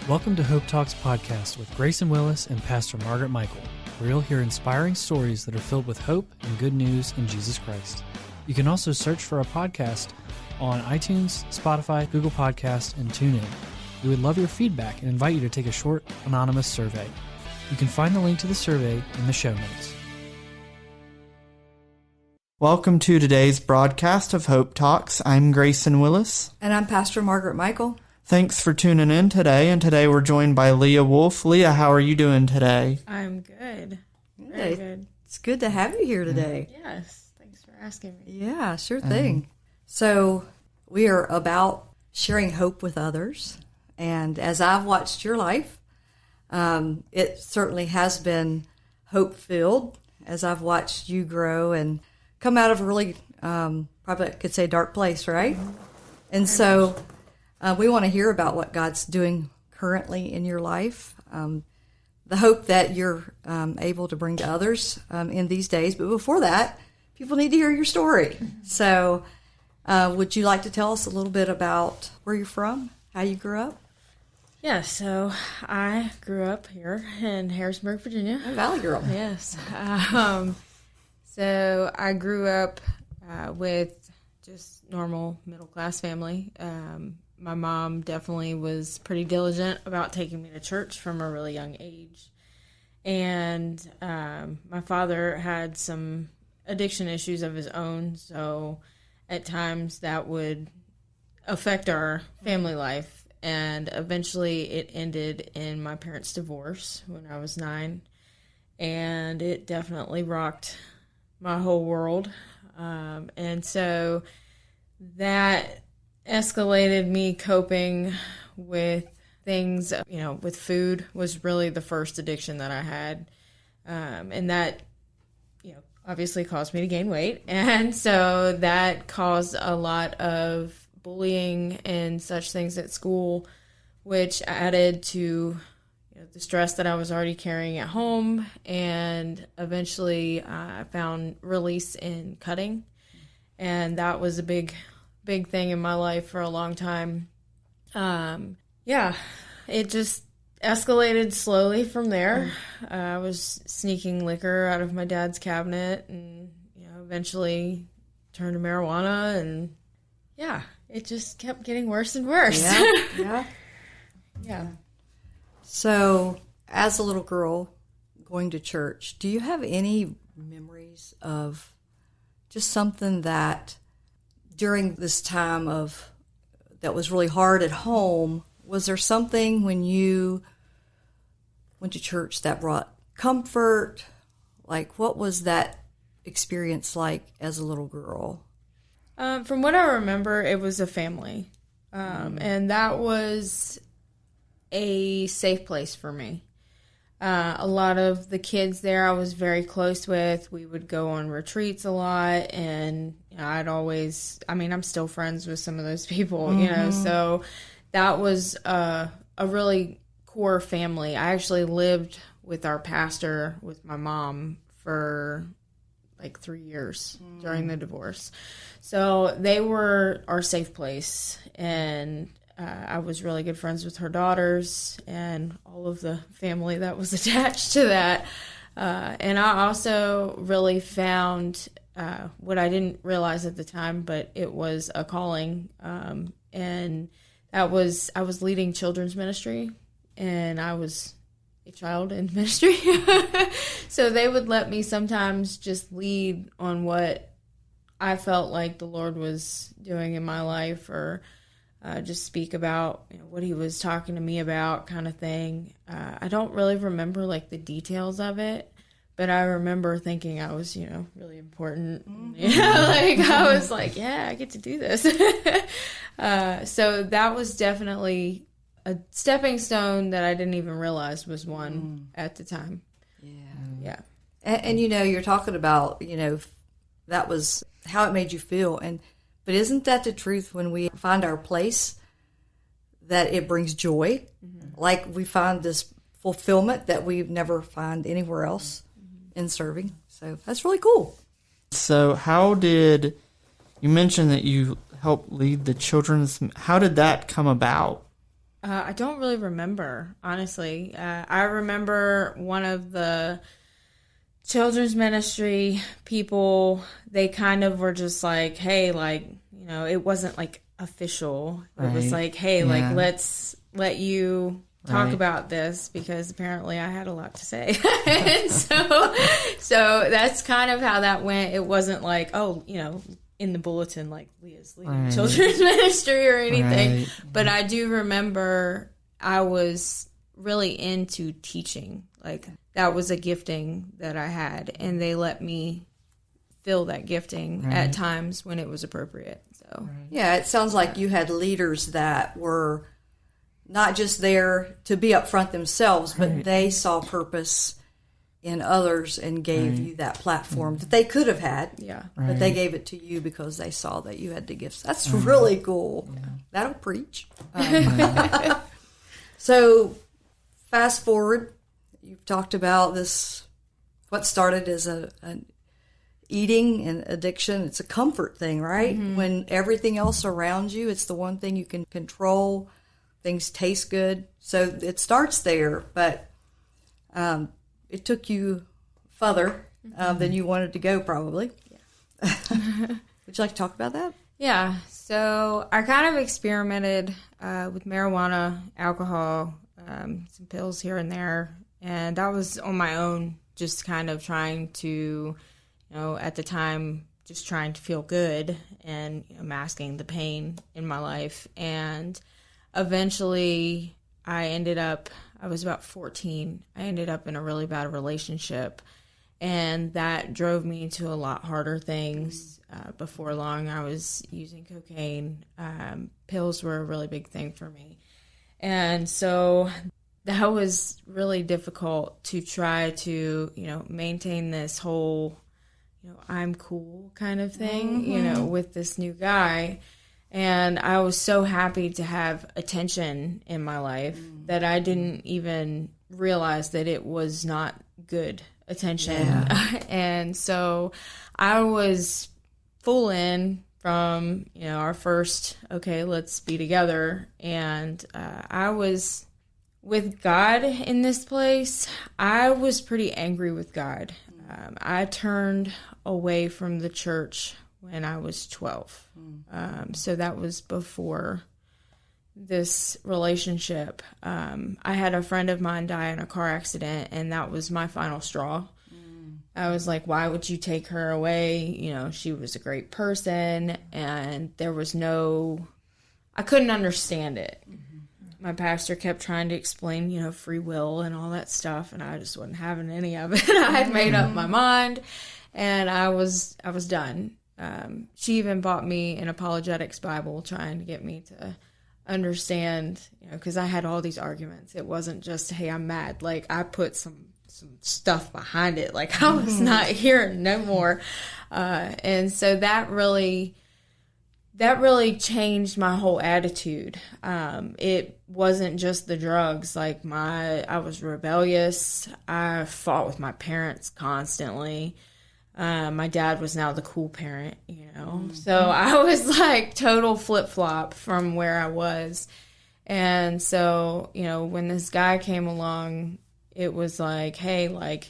Welcome to Hope Talks podcast with Grayson Willis and Pastor Margaret Michael, where you'll hear inspiring stories that are filled with hope and good news in Jesus Christ. You can also search for our podcast on iTunes, Spotify, Google Podcasts, and TuneIn. We would love your feedback and invite you to take a short anonymous survey. You can find the link to the survey in the show notes. Welcome to today's broadcast of Hope Talks. I'm Grayson Willis. And I'm Pastor Margaret Michael. Thanks for tuning in today, and today we're joined by Leah Wolfe. Leah, how are you doing today? I'm good. Very good. It's good to have you here today. Yes, thanks for asking me. Yeah, sure thing. So we are about sharing hope with others, and as I've watched your life, it certainly has been hope-filled as I've watched you grow and come out of a really, probably I could say, dark place, right? And so we want to hear about what God's doing currently in your life, the hope that you're able to bring to others in these days. But before that, people need to hear your story. So would you like to tell us a little bit about where you're from, how you grew up? Yeah, so I grew up here in Harrisburg, Virginia. A Valley girl. Yes. So I grew up with just normal middle-class family. My mom definitely was pretty diligent about taking me to church from a really young age. And my father had some addiction issues of his own, so at times that would affect our family life. And eventually it ended in my parents' divorce when I was 9. And it definitely rocked my whole world. And so that escalated me coping with things, with food was really the first addiction that I had. And that, obviously caused me to gain weight. And so that caused a lot of bullying and such things at school, which added to the stress that I was already carrying at home. And eventually I found release in cutting. And that was a big thing in my life for a long time. It just escalated slowly from there. I was sneaking liquor out of my dad's cabinet and, eventually turned to marijuana, and it just kept getting worse and worse. Yeah. So as a little girl going to church, do you have any memories of just something that during this time that was really hard at home, was there something when you went to church that brought comfort? Like, what was that experience like as a little girl? From what I remember, it was a family. And that was a safe place for me. A lot of the kids there I was very close with. We would go on retreats a lot, and I'm still friends with some of those people, so that was a really core family. I actually lived with our pastor with my mom for like 3 years during the divorce. So they were our safe place, and I was really good friends with her daughters and all of the family that was attached to that. And I also really found what I didn't realize at the time, but it was a calling. And that was, I was leading children's ministry, and I was a child in ministry. So they would let me sometimes just lead on what I felt like the Lord was doing in my life, or just speak about what he was talking to me about, kind of thing. I don't really remember like the details of it, but I remember thinking I was, really important. I was like, yeah, I get to do this. So that was definitely a stepping stone that I didn't even realize was one at the time. Yeah. And you're talking about, that was how it made you feel. But isn't that the truth when we find our place, that it brings joy? Mm-hmm. Like we find this fulfillment that we never find anywhere else in serving. So that's really cool. So you mentioned that you helped lead the children's, how did that come about? I don't really remember, honestly. I remember one of the children's ministry people, they kind of were just like, hey, like, you know, it wasn't like official. It was like, hey, like, let's let you talk about this, because apparently I had a lot to say. And so that's kind of how that went. It wasn't like, oh, you know, in the bulletin, like Leah's leading children's ministry or anything. But I do remember I was really into teaching. Like, that was a gifting that I had, and they let me feel that gifting at times when it was appropriate. So Yeah, it sounds like you had leaders that were not just there to be up front themselves, but they saw purpose in others and gave you that platform that they could have had. yeah. But they gave it to you because they saw that you had the gifts. That's really cool. Yeah. That'll preach. So, fast forward, you've talked about this, what started as an eating and addiction. It's a comfort thing, right? When everything else around you, it's the one thing you can control. Things taste good. So it starts there, but it took you further than you wanted to go, probably. Yeah. Would you like to talk about that? Yeah. So I kind of experimented with marijuana, alcohol, some pills here and there. And that was on my own, just kind of trying to, you know, at the time, just trying to feel good and, you know, masking the pain in my life. And eventually I was about 14. I ended up in a really bad relationship, and that drove me to a lot harder things. Before long, I was using cocaine. Pills were a really big thing for me. And so that was really difficult to try to, you know, maintain this whole, you know, I'm cool kind of thing, you know, with this new guy. And I was so happy to have attention in my life that I didn't even realize that it was not good attention. Yeah. And so I was full in from, you know, our first, okay, let's be together. And I was with God in this place. I was pretty angry with God. I turned away from the church when I was 12. So that was before this relationship. I had a friend of mine die in a car accident, and that was my final straw. I was like, why would you take her away? You know, she was a great person, and there was I couldn't understand it. My pastor kept trying to explain, you know, free will and all that stuff, and I just wasn't having any of it. I had made up my mind, and I was done. She even bought me an apologetics Bible, trying to get me to understand, you know, because I had all these arguments. It wasn't just, hey, I'm mad. Like, I put some stuff behind it. Like, I was not here no more. And so that really changed my whole attitude. It wasn't just the drugs. Like, I was rebellious. I fought with my parents constantly. My dad was now the cool parent, you know. So I was like total flip-flop from where I was. And so, you know, when this guy came along, it was like, hey, like,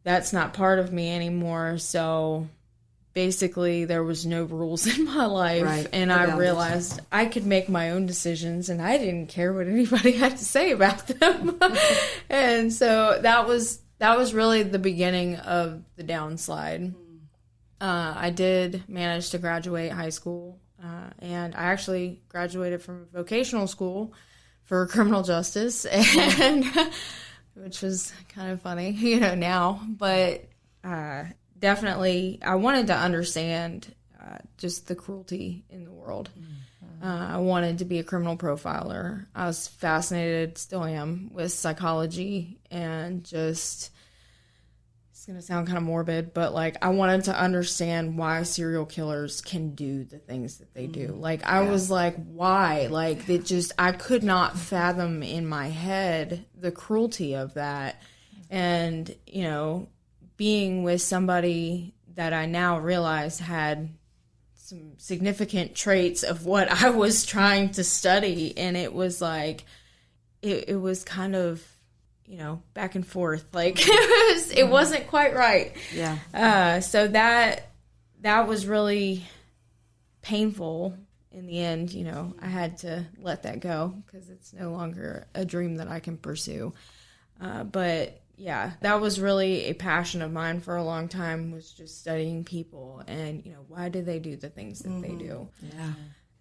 that's not part of me anymore. So basically there was no rules in my life. Right. And I realized I could make my own decisions, and I didn't care what anybody had to say about them. And so that was really the beginning of the downslide. I did manage to graduate high school, and I actually graduated from vocational school for criminal justice, and which was kind of funny, you know, now. But definitely, I wanted to understand just the cruelty in the world. I wanted to be a criminal profiler. I was fascinated, still am, with psychology, and just, it's going to sound kind of morbid, but like, I wanted to understand why serial killers can do the things that they do. Like, I was like, why? Like, I could not fathom in my head the cruelty of that. And, you know, being with somebody that I now realize had some significant traits of what I was trying to study, and it was like it was kind of, back and forth. Like it wasn't quite right. Yeah. So that was really painful in the end. I had to let that go because it's no longer a dream that I can pursue. But yeah, that was really a passion of mine for a long time, was just studying people and, why do they do the things that they do? Yeah.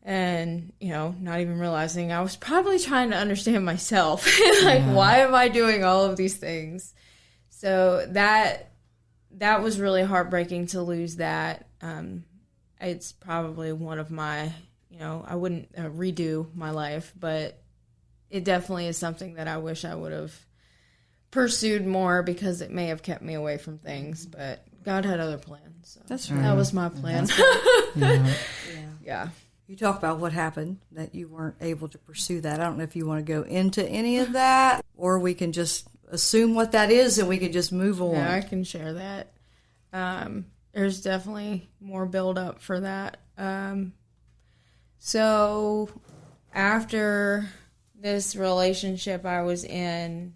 And, not even realizing I was probably trying to understand myself. Like, why am I doing all of these things? So that was really heartbreaking to lose that. It's probably one of my, I wouldn't redo my life, but it definitely is something that I wish I would have pursued more, because it may have kept me away from things, but God had other plans. So That's right. that was my plan. Yeah. You talk about what happened, that you weren't able to pursue that. I don't know if you want to go into any of that, or we can just assume what that is and we can just move on. Yeah, I can share that. There's definitely more build up for that. So after this relationship I was in,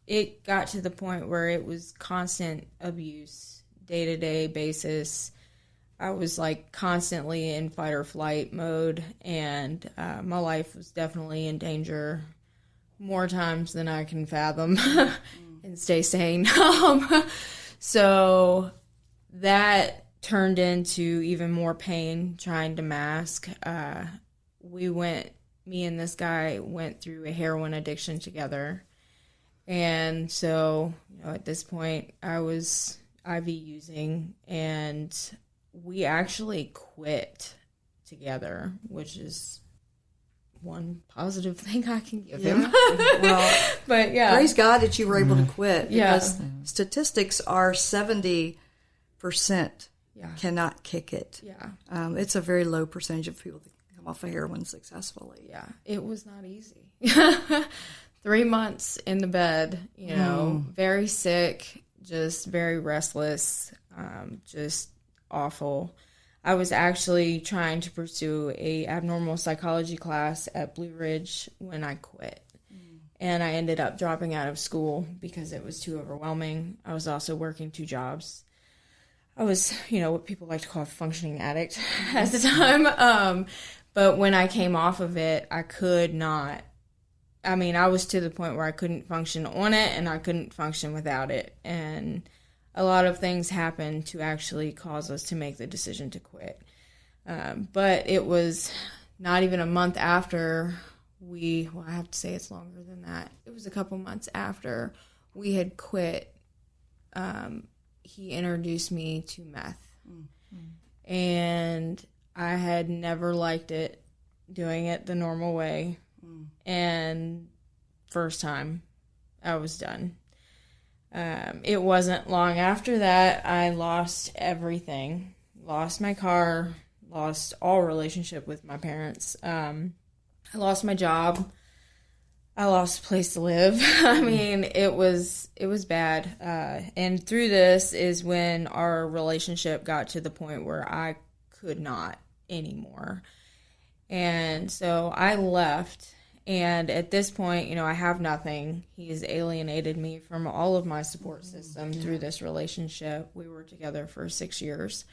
it got to the point where it was constant abuse, day-to-day basis. I was like constantly in fight or flight mode, and my life was definitely in danger more times than I can fathom and stay sane. So that turned into even more pain trying to mask. Me and this guy went through a heroin addiction together. And so, at this point, I was IV using, and we actually quit together, which is one positive thing I can give him. Well, but yeah. Praise God that you were able to quit, Yeah. because statistics are 70% cannot kick it. Yeah. It's a very low percentage of people that come off of heroin successfully. Yeah. It was not easy. 3 months in the bed, very sick, just very restless, just awful. I was actually trying to pursue a abnormal psychology class at Blue Ridge when I quit. And I ended up dropping out of school because it was too overwhelming. I was also working 2 jobs. I was, what people like to call a functioning addict at the time. But when I came off of it, I could not. I was to the point where I couldn't function on it, and I couldn't function without it. And a lot of things happened to actually cause us to make the decision to quit. But it was not even a month after I have to say it's longer than that. It was a couple months after we had quit. He introduced me to meth. Mm-hmm. And I had never liked it, doing it the normal way. And first time, I was done. It wasn't long after that I lost everything. Lost my car, lost all relationship with my parents. I lost my job. I lost a place to live. It was bad. And through this is when our relationship got to the point where I could not anymore. And so I left. And at this point, I have nothing. He has alienated me from all of my support system through this relationship. We were together for 6 years.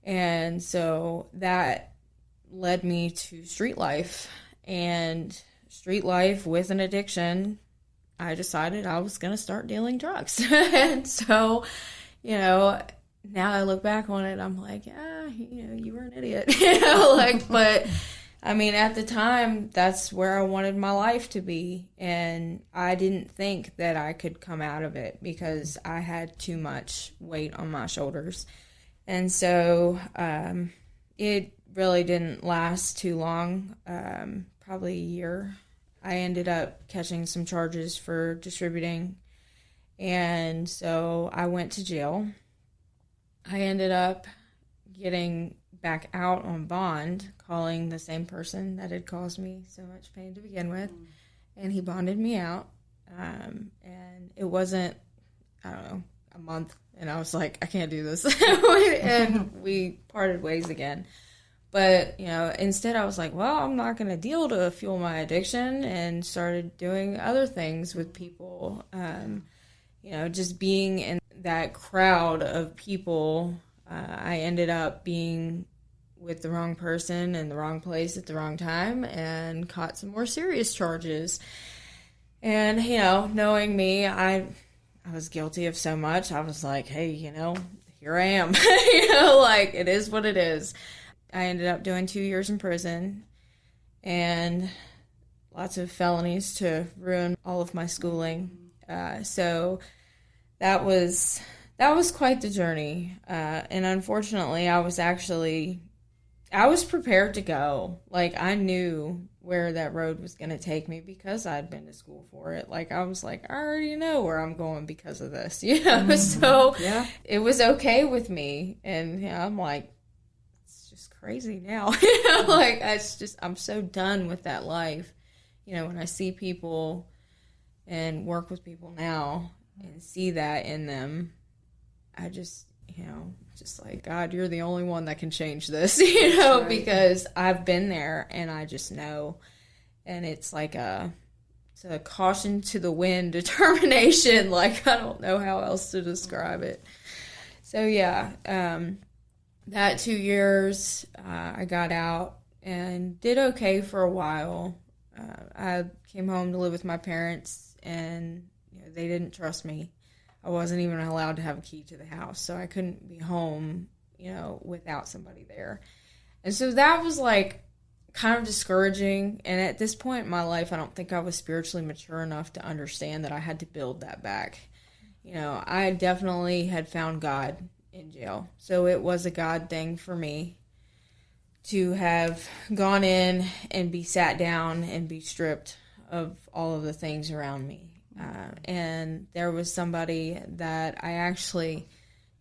And so that led me to street life. And street life with an addiction, I decided I was going to start dealing drugs. And so, now I look back on it, I'm like, you were an idiot. But at the time, that's where I wanted my life to be. And I didn't think that I could come out of it because I had too much weight on my shoulders. And so it really didn't last too long, probably a year. I ended up catching some charges for distributing. And so I went to jail. I ended up getting back out on bond, calling the same person that had caused me so much pain to begin with, and he bonded me out. And it wasn't, I don't know, a month, and I was like, I can't do this. And we parted ways again. But, instead I was like, well, I'm not going to deal to fuel my addiction, and started doing other things with people. Just being in that crowd of people, I ended up being with the wrong person in the wrong place at the wrong time, and caught some more serious charges. And, knowing me, I was guilty of so much. I was like, hey, here I am. It is what it is. I ended up doing 2 years in prison and lots of felonies to ruin all of my schooling. So that was quite the journey. And unfortunately, I was prepared to go. I knew where that road was going to take me because I'd been to school for it. I was like, I already know where I'm going because of this, So Yeah. it was okay with me. And I'm like, crazy now. I'm so done with that life. When I see people and work with people now and see that in them, I just like, God, you're the only one that can change this, Right. because I've been there and I just know. And it's it's a caution to the wind determination. I don't know how else to describe it. So yeah, that 2 years, I got out and did okay for a while. I came home to live with my parents, and they didn't trust me. I wasn't even allowed to have a key to the house, so I couldn't be home, without somebody there. And so that was kind of discouraging. And at this point in my life, I don't think I was spiritually mature enough to understand that I had to build that back. I definitely had found God in jail. So it was a God thing for me to have gone in and be sat down and be stripped of all of the things around me. And there was somebody that I actually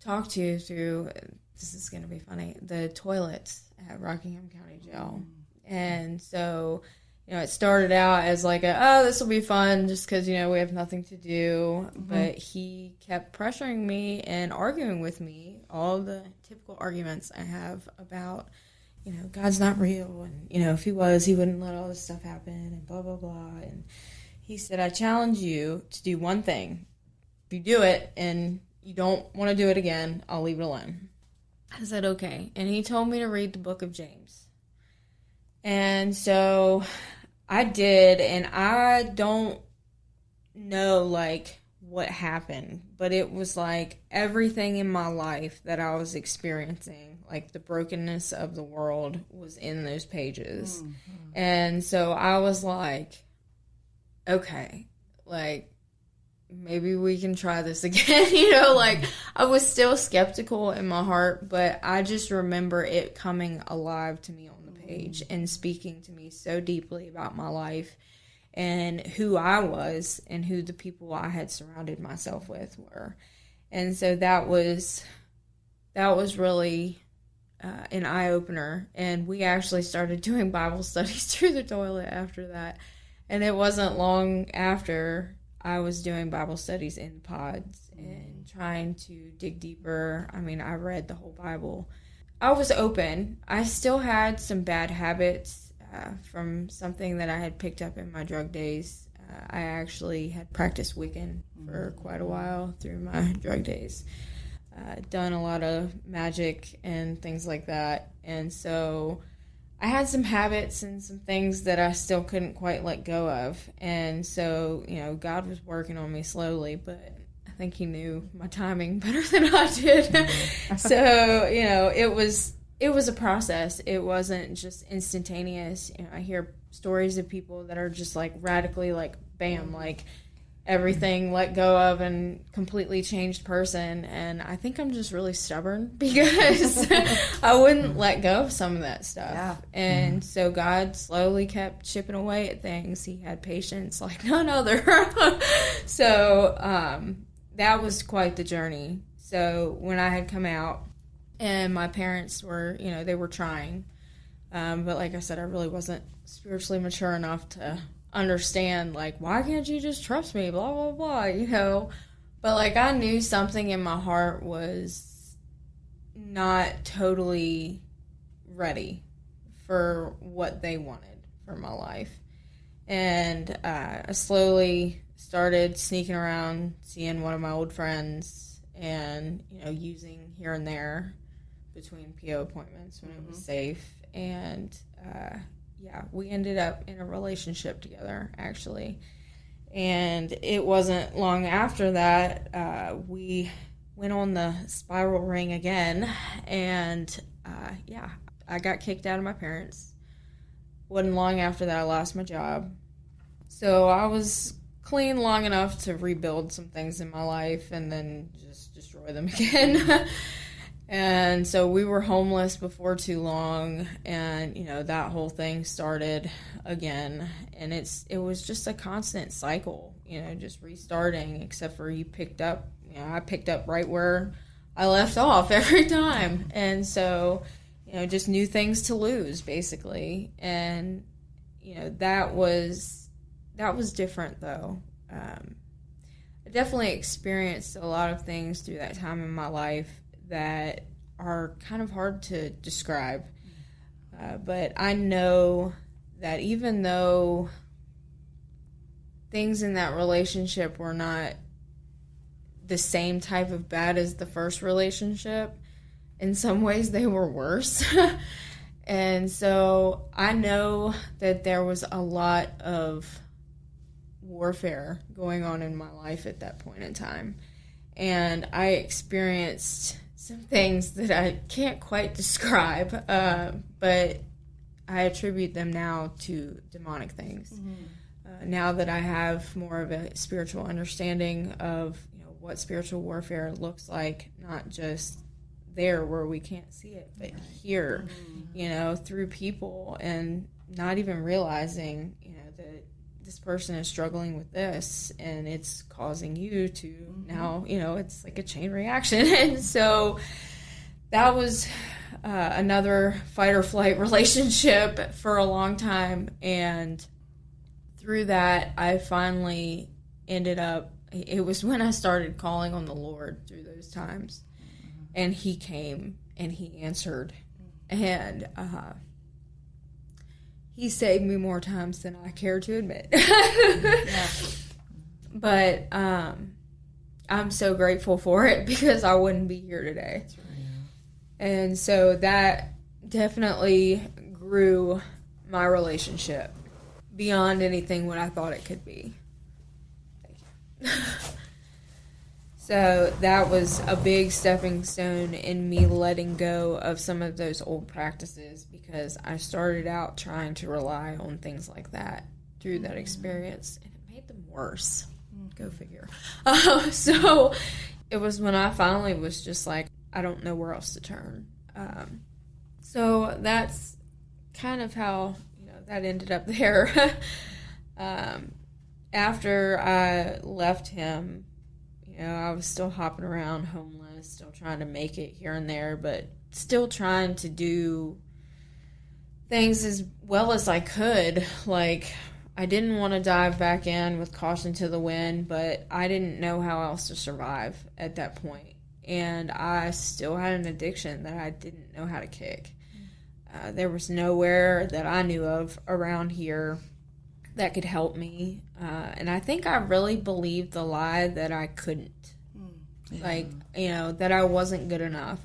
talked to through, this is going to be funny, the toilets at Rockingham County Jail. And so, it started out as this will be fun just because, we have nothing to do. Mm-hmm. But he kept pressuring me and arguing with me, all the typical arguments I have about, God's not real. And, if he was, he wouldn't let all this stuff happen and blah, blah, blah. And he said, I challenge you to do one thing. If you do it and you don't want to do it again, I'll leave it alone. I said, okay. And he told me to read the book of James. And so I did, and I don't know, what happened, but it was everything in my life that I was experiencing, the brokenness of the world was in those pages. Mm-hmm. And so I was like, okay, maybe we can try this again, I was still skeptical in my heart, but I just remember it coming alive to me on the page and speaking to me so deeply about my life and who I was and who the people I had surrounded myself with were. And so that was really an eye-opener. And we actually started doing Bible studies through the toilet after that. And it wasn't long after I was doing Bible studies in pods and trying to dig deeper. I mean, I read the whole Bible. I was open. I still had some bad habits from something that I had picked up in my drug days. I actually had practiced Wiccan for quite a while through my drug days. Done a lot of magic and things like that. And so I had some habits and some things that I still couldn't quite let go of. And so, God was working on me slowly, but I think he knew my timing better than I did. So, it was a process. It wasn't just instantaneous. I hear stories of people that are just radically bam, everything let go of and completely changed person. And I think I'm just really stubborn because I wouldn't let go of some of that stuff. Yeah. And so God slowly kept chipping away at things. He had patience like none other. So that was quite the journey. So when I had come out and my parents were, they were trying. But like I said, I really wasn't spiritually mature enough to understand, why can't you just trust me, blah, blah, blah, But, like, I knew something in my heart was not totally ready for what they wanted for my life. And I slowly started sneaking around, seeing one of my old friends, and, using here and there between PO appointments when it was safe. And, we ended up in a relationship together, actually. And it wasn't long after that, we went on the spiral ring again. And, I got kicked out of my parents. Wasn't long after that I lost my job. So I was clean long enough to rebuild some things in my life and then just destroy them again. And so we were homeless before too long, and that whole thing started again, and it was just a constant cycle, just restarting, except for I picked up right where I left off every time. And so just new things to lose, basically. And that was different, though. I definitely experienced a lot of things through that time in my life that are kind of hard to describe. But I know that even though things in that relationship were not the same type of bad as the first relationship, in some ways they were worse. And so I know that there was a lot of warfare going on in my life at that point in time. And I experienced some things that I can't quite describe, but I attribute them now to demonic things. Now that I have more of a spiritual understanding of what spiritual warfare looks like, not just there where we can't see it, but here, through people, and not even realizing, that this person is struggling with this, and it's causing you to now, it's like a chain reaction. And so that was another fight or flight relationship for a long time. And through that, I finally ended up, it was when I started calling on the Lord through those times. And he came and he answered. And he saved me more times than I care to admit. But I'm so grateful for it, because I wouldn't be here today. That's right. And so that definitely grew my relationship beyond anything what I thought it could be. Thank you. So that was a big stepping stone in me letting go of some of those old practices, because I started out trying to rely on things like that through that experience, and it made them worse. Go figure. So it was when I finally was just like, I don't know where else to turn. So that's kind of how that ended up there. After I left him, I was still hopping around homeless, still trying to make it here and there, but still trying to do things as well as I could. Like, I didn't want to dive back in with caution to the wind, but I didn't know how else to survive at that point. And I still had an addiction that I didn't know how to kick. There was nowhere that I knew of around here that could help me. And I think I really believed the lie that I couldn't. Like, that I wasn't good enough.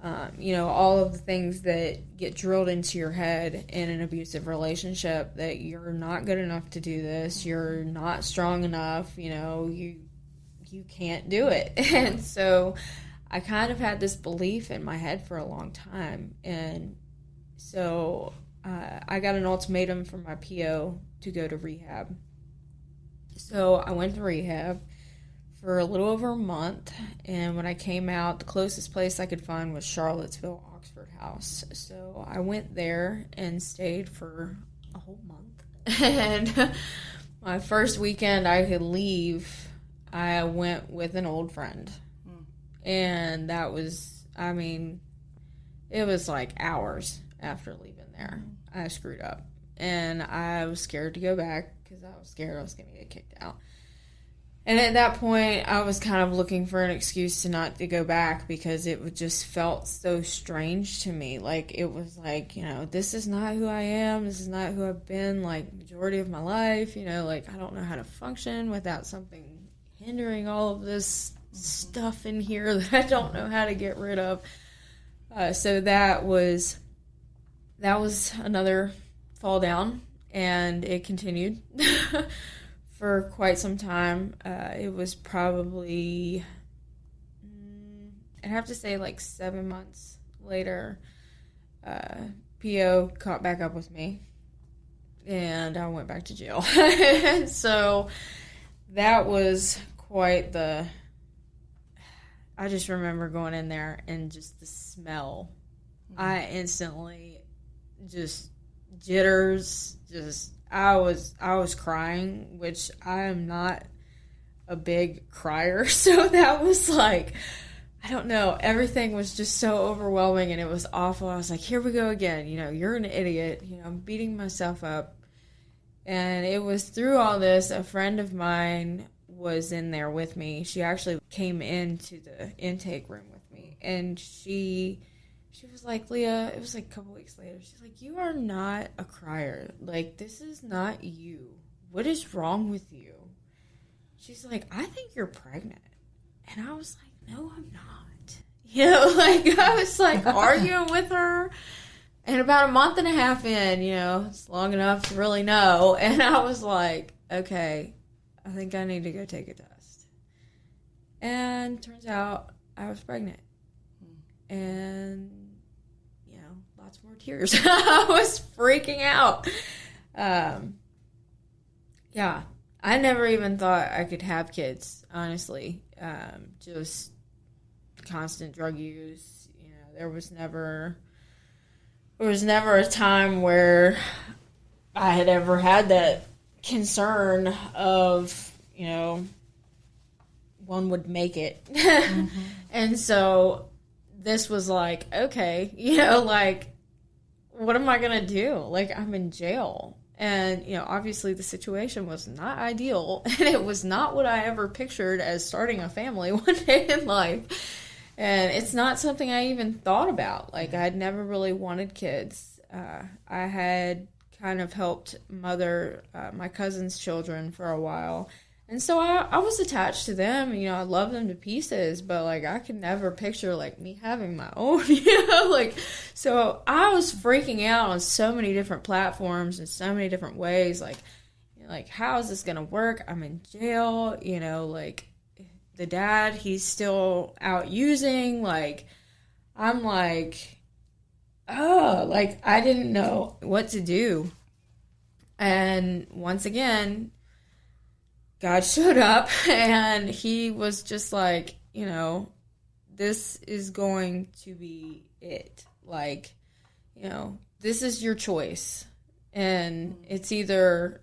All of the things that get drilled into your head in an abusive relationship, that you're not good enough to do this, you're not strong enough, you can't do it. And so I kind of had this belief in my head for a long time. And so I got an ultimatum from my PO to go to rehab. So I went to rehab for a little over a month, and when I came out, the closest place I could find was Charlottesville Oxford House. So I went there and stayed for a whole month. And my first weekend I could leave, I went with an old friend. And that was, it was like hours after leaving there. I screwed up. And I was scared to go back, because I was scared I was going to get kicked out. And at that point, I was kind of looking for an excuse to not to go back because it just felt so strange to me. Like, it was like, this is not who I am. This is not who I've been, like, majority of my life. Like, I don't know how to function without something hindering all of this stuff in here that I don't know how to get rid of. So that was another fall down, and it continued. For quite some time. It was probably, I'd have to say like 7 months later, PO caught back up with me, and I went back to jail. So that was quite I just remember going in there and just the smell. I instantly just jitters, I was crying, which I am not a big crier, so that was like, I don't know, everything was just so overwhelming, and it was awful. I was like, here we go again, you're an idiot, I'm beating myself up. And it was through all this, a friend of mine was in there with me. She actually came into the intake room with me, and she was like, Leah, it was like a couple weeks later, she's like, you are not a crier. Like, this is not you. What is wrong with you? She's like, I think you're pregnant. And I was like, no, I'm not. Like, I was like arguing with her. And about a month and a half in, it's long enough to really know. And I was like, okay, I think I need to go take a test. And turns out I was pregnant. And lots more tears. I was freaking out. Yeah, I never even thought I could have kids, honestly. Just constant drug use. There was never a time where I had ever had that concern of, one would make it. Mm-hmm. And so this was like, okay, like, what am I going to do? Like, I'm in jail. And, obviously the situation was not ideal. And it was not what I ever pictured as starting a family one day in life. And it's not something I even thought about. Like, I had never really wanted kids. I had kind of helped mother my cousin's children for a while. And so I was attached to them. I love them to pieces, but, like, I could never picture, like, me having my own, like, so I was freaking out on so many different platforms in so many different ways, like, how is this going to work? I'm in jail, like, the dad, he's still out using, like, I'm like, oh, like, I didn't know what to do. And once again, God showed up, and he was just like, this is going to be it. Like, this is your choice. And it's either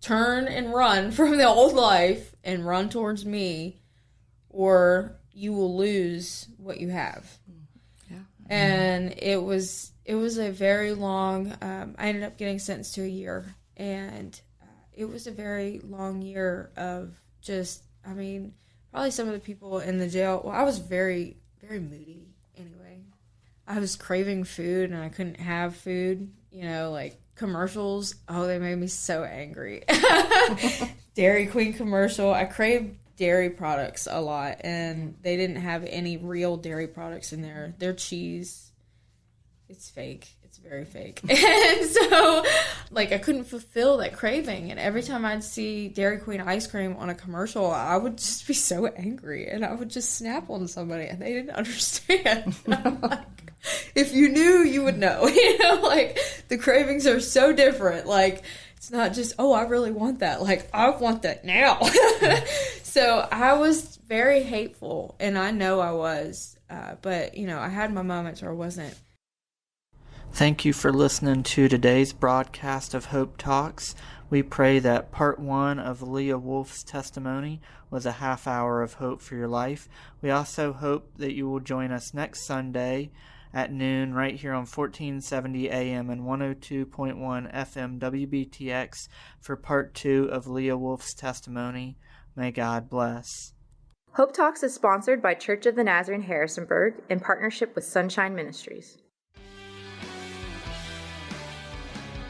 turn and run from the old life and run towards me, or you will lose what you have. Yeah. And it was a very long, I ended up getting sentenced to a year, and it was a very long year of just, probably some of the people in the jail, well, I was very, very moody anyway. I was craving food, and I couldn't have food, like commercials. Oh, they made me so angry. Dairy Queen commercial. I craved dairy products a lot, and they didn't have any real dairy products in there. Their cheese, it's fake. It's very fake. And so, like, I couldn't fulfill that craving. And every time I'd see Dairy Queen ice cream on a commercial, I would just be so angry. And I would just snap on somebody, and they didn't understand. And I'm like, if you knew, you would know. Like, the cravings are so different. Like, it's not just, oh, I really want that. Like, I want that now. So I was very hateful, and I know I was. But, I had my moments where I wasn't. Thank you for listening to today's broadcast of Hope Talks. We pray that part 1 of Leah Wolfe's testimony was a half hour of hope for your life. We also hope that you will join us next Sunday at noon right here on 1470 AM and 102.1 FM WBTX for part 2 of Leah Wolfe's testimony. May God bless. Hope Talks is sponsored by Church of the Nazarene Harrisonburg in partnership with Sunshine Ministries.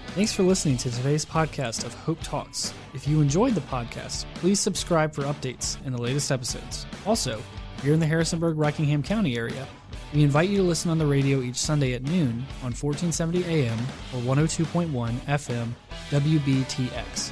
Thanks for listening to today's podcast of Hope Talks. If you enjoyed the podcast, please subscribe for updates and the latest episodes. Also, if you're in the Harrisonburg-Rockingham County area, we invite you to listen on the radio each Sunday at noon on 1470 AM or 102.1 FM WBTX.